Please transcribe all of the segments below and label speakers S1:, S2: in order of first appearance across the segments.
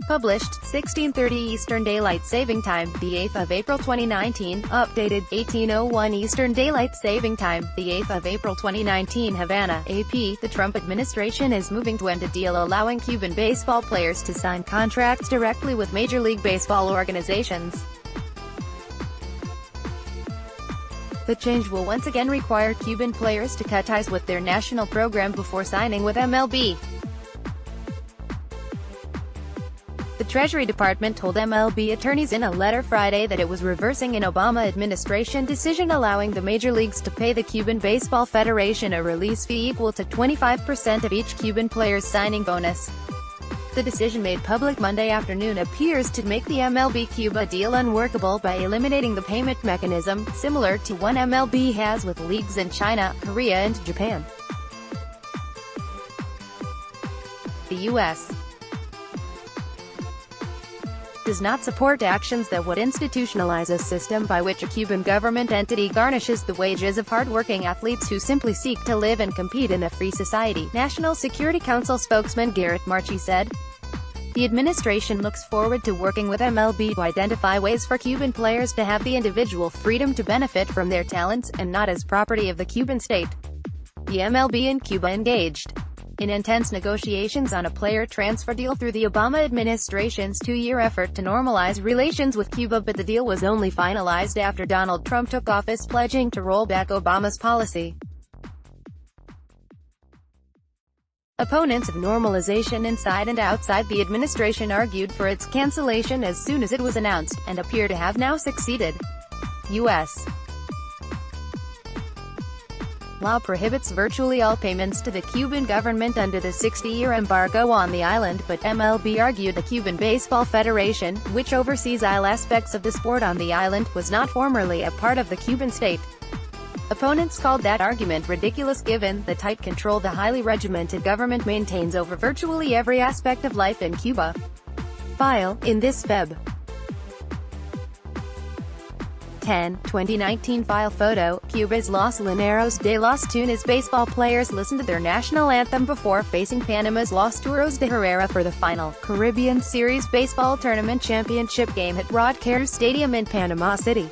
S1: Published, 16:30 Eastern Daylight Saving Time, the 8th of April 2019. Updated, 18:01 Eastern Daylight Saving Time, the 8th of April 2019. Havana, AP. The Trump administration is moving to end a deal allowing Cuban baseball players to sign contracts directly with Major League Baseball organizations. The change will once again require Cuban players to cut ties with their national program before signing with MLB. The Treasury Department told MLB attorneys in a letter Friday that it was reversing an Obama administration decision allowing the major leagues to pay the Cuban Baseball Federation a release fee equal to 25% of each Cuban player's signing bonus. The decision made public Monday afternoon appears to make the MLB-Cuba deal unworkable by eliminating the payment mechanism, similar to one MLB has with leagues in China, Korea and Japan. The U.S. does not support actions that would institutionalize a system by which a Cuban government entity garnishes the wages of hardworking athletes who simply seek to live and compete in a free society, National Security Council spokesman Garrett Marchi said. The administration looks forward to working with MLB to identify ways for Cuban players to have the individual freedom to benefit from their talents, and not as property of the Cuban state. The MLB and Cuba engaged in intense negotiations on a player transfer deal through the Obama administration's two-year effort to normalize relations with Cuba, but the deal was only finalized after Donald Trump took office, pledging to roll back Obama's policy. Opponents of normalization inside and outside the administration argued for its cancellation as soon as it was announced, and appear to have now succeeded. U.S. law prohibits virtually all payments to the Cuban government under the 60-year embargo on the island, but MLB argued the Cuban Baseball Federation, which oversees all aspects of the sport on the island, was not formerly a part of the Cuban state. Opponents called that argument ridiculous given the tight control the highly regimented government maintains over virtually every aspect of life in Cuba. File, in this Feb. 10, 2019 file photo, Cuba's Los Llaneros de los Tunes baseball players listened to their national anthem before facing Panama's Los Toros de Herrera for the final Caribbean Series Baseball Tournament Championship game at Rod Carew Stadium in Panama City.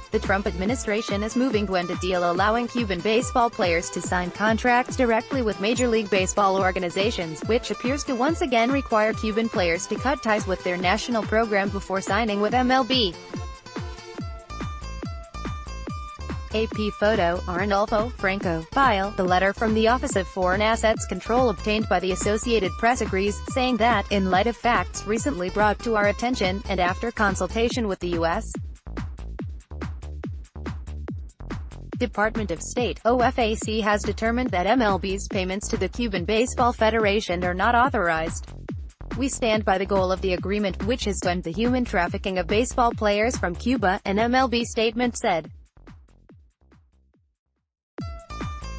S1: The Trump administration is moving to end a deal allowing Cuban baseball players to sign contracts directly with Major League Baseball organizations, which appears to once again require Cuban players to cut ties with their national program before signing with MLB. AP photo, Arnulfo Franco. File, the letter from the Office of Foreign Assets Control obtained by the Associated Press agrees, saying that, in light of facts recently brought to our attention, and after consultation with the U.S. Department of State, OFAC has determined that MLB's payments to the Cuban Baseball Federation are not authorized. We stand by the goal of the agreement, which is to end the human trafficking of baseball players from Cuba, an MLB statement said.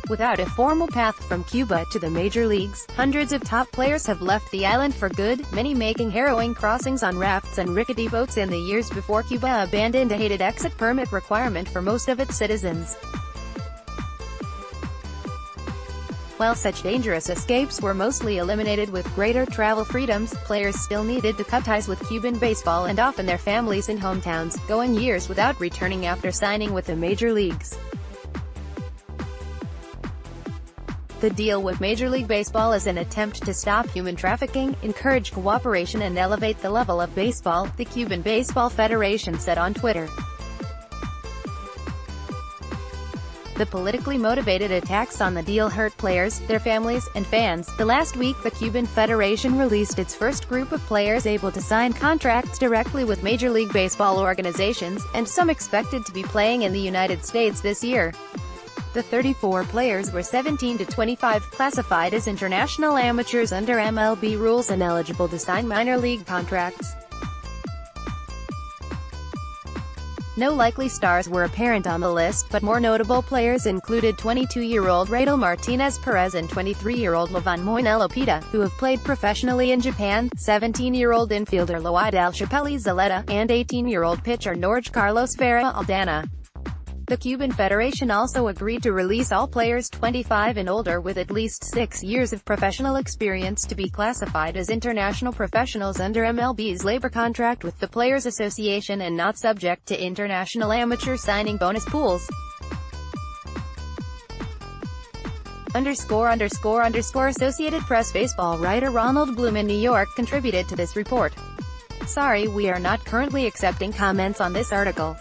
S1: Without a formal path from Cuba to the major leagues, hundreds of top players have left the island for good, many making harrowing crossings on rafts and rickety boats in the years before Cuba abandoned a hated exit permit requirement for most of its citizens. While such dangerous escapes were mostly eliminated with greater travel freedoms, players still needed to cut ties with Cuban baseball and often their families in hometowns, going years without returning after signing with the major leagues. The deal with Major League Baseball is an attempt to stop human trafficking, encourage cooperation and elevate the level of baseball, the Cuban Baseball Federation said on Twitter. The politically motivated attacks on the deal hurt players, their families, and fans. The last week the Cuban Federation released its first group of players able to sign contracts directly with Major League Baseball organizations, and some expected to be playing in the United States this year. The 34 players were 17 to 25, classified as international amateurs under MLB rules and eligible to sign minor league contracts. No likely stars were apparent on the list, but more notable players included 22-year-old Raidel Martinez Perez and 23-year-old Livan Moinelo Pita, who have played professionally in Japan, 17-year-old infielder Loidal Chapeli Zaleta, and 18-year-old pitcher Norge Carlos Vera Aldana. The Cuban Federation also agreed to release all players 25 and older with at least 6 years of professional experience to be classified as international professionals under MLB's labor contract with the Players Association and not subject to international amateur signing bonus pools. Associated Press baseball writer Ronald Bloom in New York contributed to this report. Sorry, we are not currently accepting comments on this article.